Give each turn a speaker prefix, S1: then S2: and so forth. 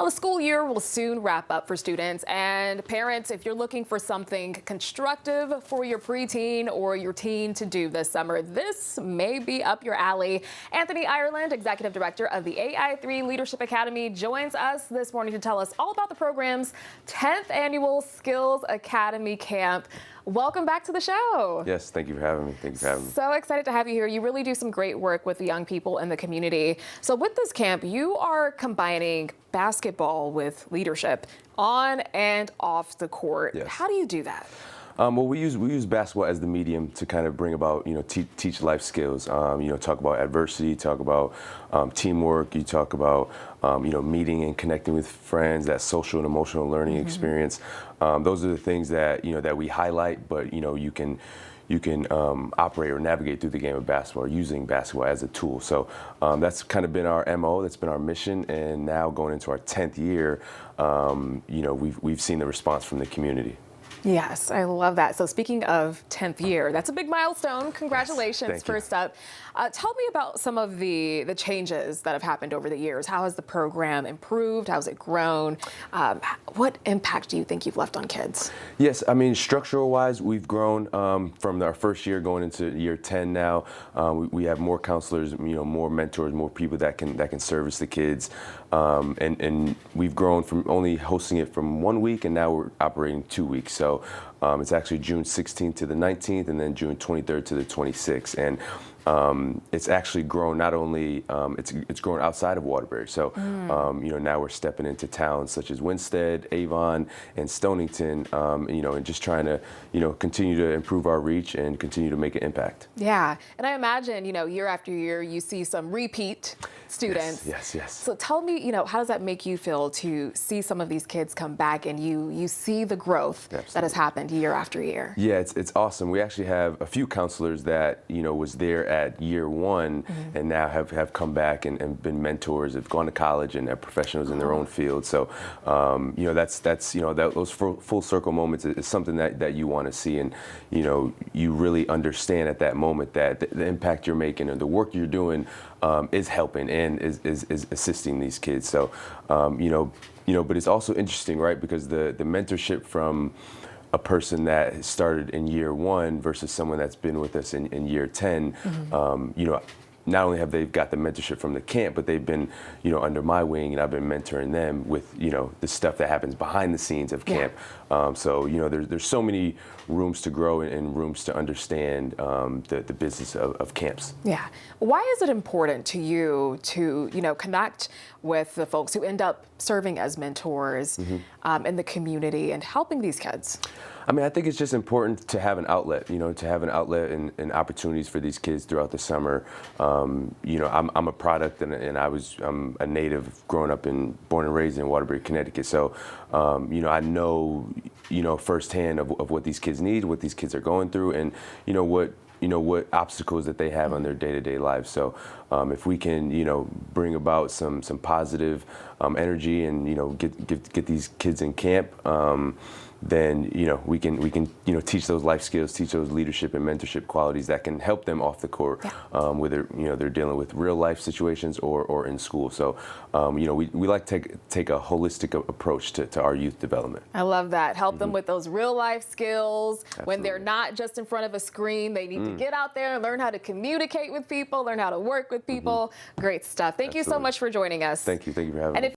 S1: Well, the school year will soon wrap up for students and parents. If you're looking for something constructive for your preteen or your teen to do this summer, this may be up your alley. Anthony Ireland, Executive Director of the AI3 Leadership Academy, joins us this morning to tell us all about the program's 10th annual Skills Academy Camp. Welcome back to the show.
S2: Yes, thank you for having me. Thank you for having me.
S1: So excited to have you here. You really do some great work with the young people in the community. So with this camp, you are combining basketball with leadership on and off the court.
S2: Yes.
S1: How do you do that?
S2: Well, we use basketball as the medium to kind of bring about, teach life skills. Talk about adversity, talk about teamwork. You talk about, meeting and connecting with friends, that social and emotional learning experience. Those are the things that that we highlight. But you can operate or navigate through the game of basketball using basketball as a tool. So that's kind of been our MO. That's been our mission. And now going into our 10th year, we've seen the response from the community.
S1: Yes, I love that. So speaking of 10th year, that's a big milestone. Congratulations,
S2: yes,
S1: first up. Tell me about some of the changes that have happened over the years. How has the program improved? How's it grown? What impact do you think you've left on kids?
S2: Yes, I mean, structural-wise, we've grown from our first year going into year 10 now. We have more counselors, more mentors, more people that can service the kids. And we've grown from only hosting it from 1 week, and now we're operating 2 weeks. So it's actually June 16th to the 19th, and then June 23rd to the 26th. And it's actually grown not only, it's grown outside of Waterbury. So, now we're stepping into towns such as Winsted, Avon, and Stonington, and just trying to, continue to improve our reach and continue to make an impact.
S1: Yeah, and I imagine, year after year, you see some repeat students.
S2: Yes.
S1: So tell me, how does that make you feel to see some of these kids come back and you see the growth that has happened year after year?
S2: Yeah, it's awesome. We actually have a few counselors that, was there at year one and now have come back and been mentors, have gone to college and are professionals in their own field. So, those full circle moments is something that you want to see, and, you really understand at that moment that the impact you're making and the work you're doing is helping and is assisting these kids. So, but it's also interesting, right? Because the mentorship from a person that started in year one versus someone that's been with us in year 10, not only have they got the mentorship from the camp, but they've been, under my wing, and I've been mentoring them with, the stuff that happens behind the scenes of camp. So, there's so many rooms to grow and rooms to understand the business of camps.
S1: Yeah. Why is it important to you to, connect with the folks who end up serving as mentors in the community and helping these kids?
S2: I mean, I think it's just important to have an outlet, to have an outlet and opportunities for these kids throughout the summer. I'm a product and I'm a native growing up born and raised in Waterbury, Connecticut. So, I know, firsthand of what these kids need, what these kids are going through, and, what obstacles that they have on their day-to-day lives. So if we can, bring about some positive energy and, get these kids in camp, then we can teach those life skills, teach those leadership and mentorship qualities that can help them off the court, whether they're dealing with real life situations or in school. So we like to take a holistic approach to our youth development.
S1: I love that. Help them with those real life skills. When they're not just in front of a screen, they need to get out there and learn how to communicate with people, learn how to work with people. Great stuff. Thank you so much for joining us.
S2: Thank you for having me.